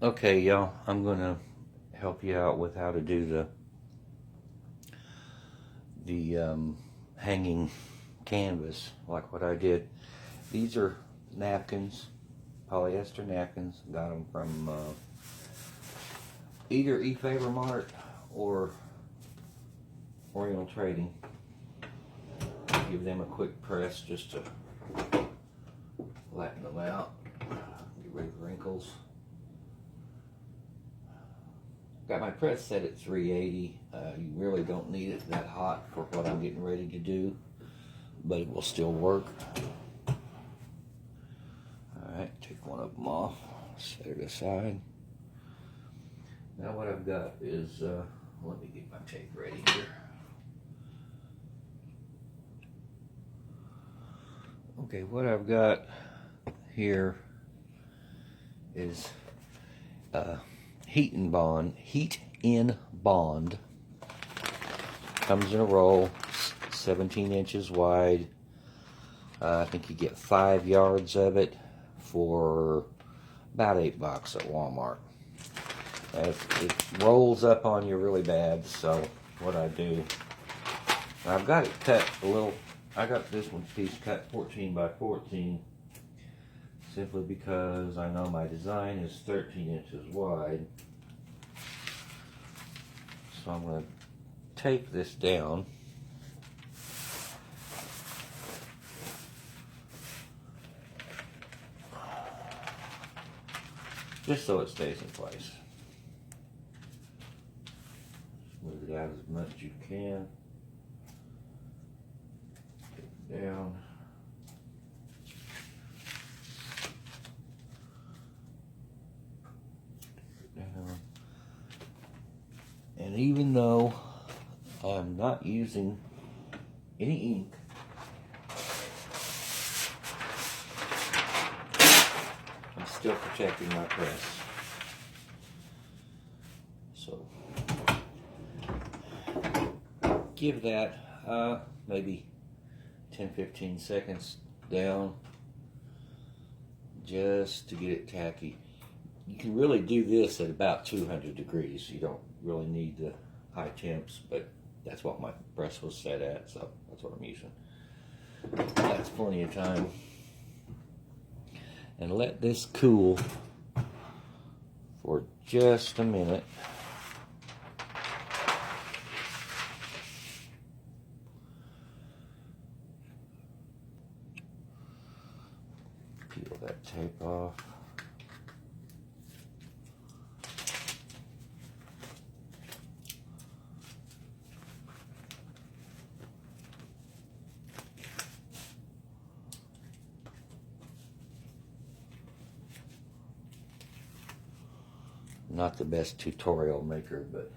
Okay, y'all, I'm gonna help you out with how to do the hanging canvas, like what I did. These are napkins, polyester napkins. Got them from either eFavor Mart or Oriental Trading. Give them a quick press just to flatten them out, get rid of wrinkles. Got my press set at 380. You really don't need it that hot for what I'm getting ready to do, but it will still work. Alright, take one of them off, set it aside. Now what I've got is, let me get my tape ready here. Okay, what I've got here is heat in bond. Comes in a roll, 17 inches wide. I think you get 5 yards of it for about $8 at Walmart. It rolls up on you really bad, so what I do, I've got it cut a little. I got this one piece cut 14 by 14, simply because I know my design is 13 inches wide. So I'm going to tape this down. Just so it stays in place. Move it out as much as you can. Take it down. And even though I'm not using any ink, I'm still protecting my press. So give that maybe 10-15 seconds down just to get it tacky. You can really do this at about 200 degrees. You don't really need the high temps, but that's what my press was set at, so that's what I'm using. That's plenty of time. And let this cool for just a minute. Peel that tape off. Not the best tutorial maker, but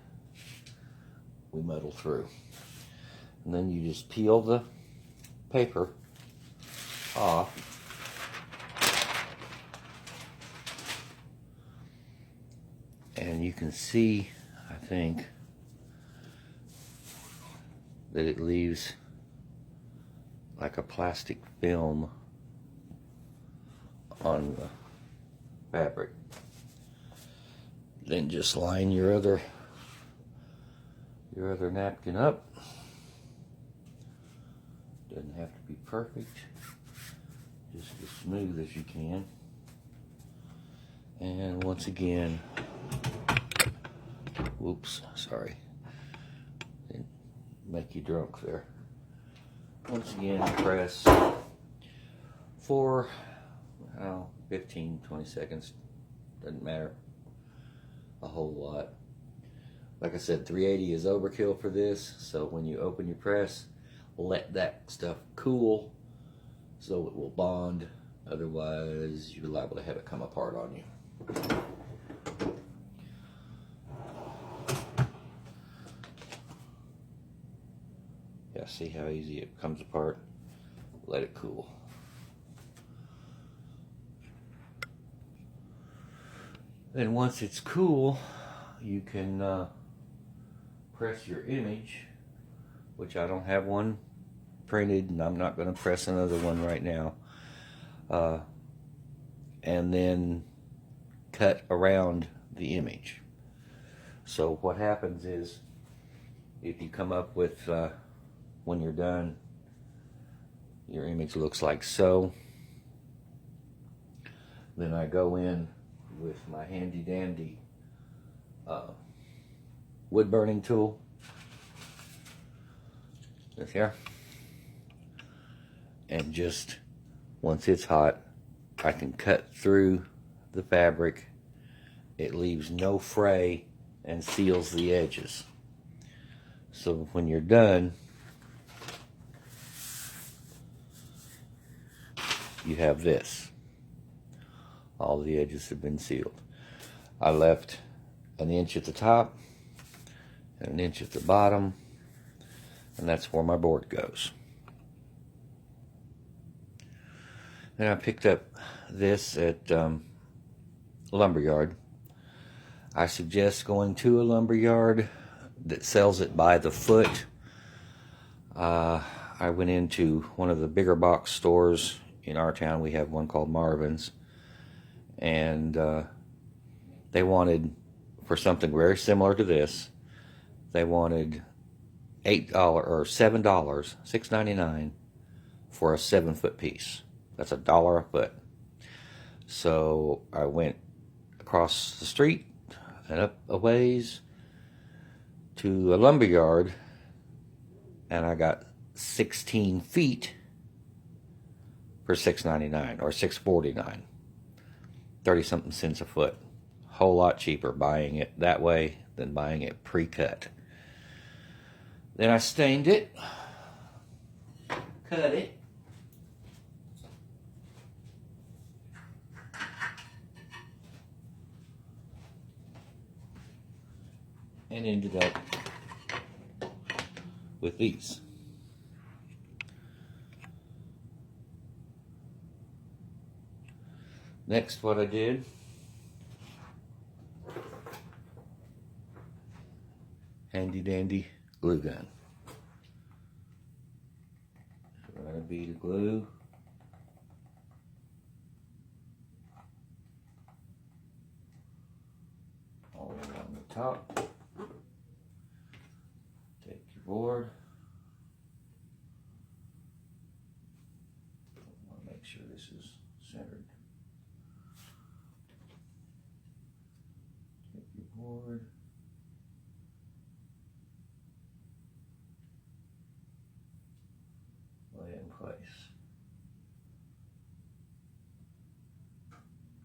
we muddle through. And then you just peel the paper off. And you can see, I think, that it leaves like a plastic film on the fabric. Then just line your other napkin up. Doesn't have to be perfect, just as smooth as you can. And once again, whoops, sorry, didn't make you drunk there. Once again, press for 15-20 seconds, doesn't matter a whole lot. Like I said, 380 is overkill for this, so when you open your press, let that stuff cool so it will bond. Otherwise, you're liable to have it come apart on you. Yeah, see how easy it comes apart? Let it cool. Then once it's cool, you can press your image, which I don't have one printed, and I'm not going to press another one right now. And then cut around the image. So what happens is, if you come up with, when you're done, your image looks like so. Then I go in with my handy dandy wood burning tool. This here. And just, once it's hot, I can cut through the fabric. It leaves no fray and seals the edges. So when you're done, you have this. All the edges have been sealed. I left an inch at the top and an inch at the bottom, and that's where my board goes. Then I picked up this at lumberyard. I suggest going to a lumberyard that sells it by the foot. I went into one of the bigger box stores in our town. We have one called Marvin's, and they wanted, for something very similar to this, they wanted $8 or $7, $6.99 for a 7-foot piece. That's $1 a foot. So I went across the street and up a ways to a lumberyard, and I got 16 feet for $6.99 or $6.49. 30-something cents a foot. Whole lot cheaper buying it that way than buying it pre-cut. Then I stained it, cut it, and ended up with these. Next, what I did, handy dandy glue gun. So we're going to bead of glue. All around the top. Take your board. I want to make sure this is centered. Take your board. Lay it in place.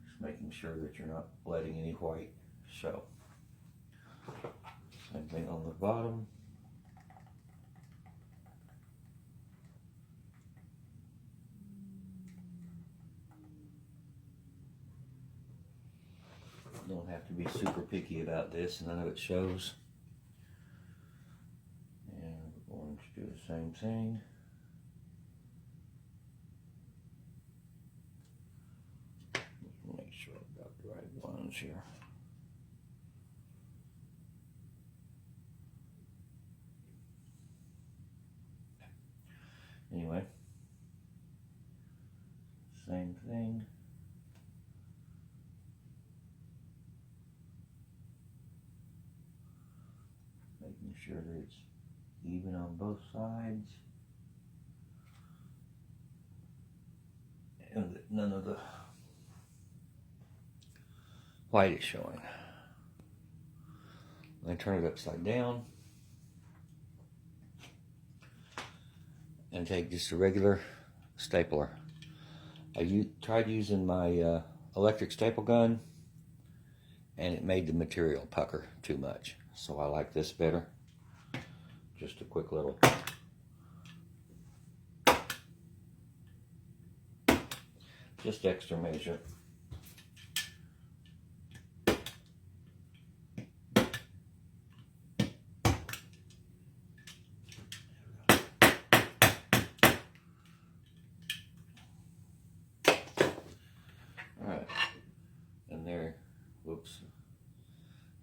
Just making sure that you're not letting any white show. Same thing on the bottom. Don't have to be super picky about this, none of it shows. And we're going to do the same thing. Make sure I've got the right ones here. Anyway, same thing. Making sure that it's even on both sides. And that none of the white is showing. I turn it upside down and take just a regular stapler. I tried using my electric staple gun, and it made the material pucker too much. So I like this better. Just a quick little. Just extra measure. Alright, and there, whoops,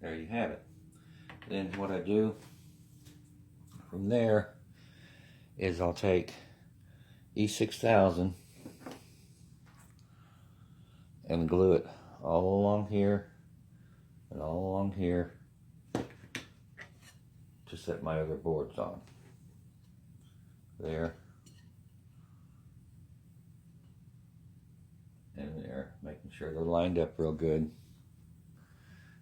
there you have it. Then what I do from there is I'll take E6000 and glue it all along here and all along here to set my other boards on. There and there, making sure they're lined up real good.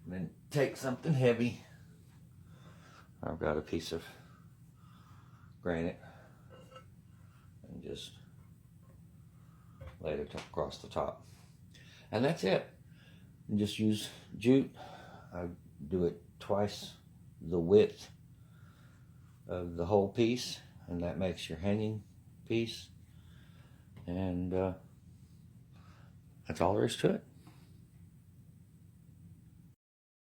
And then take something heavy. I've got a piece of granite and just lay it across the top. And that's it. And just use jute. I do it twice the width of the whole piece, and that makes your hanging piece. And that's all there is to it.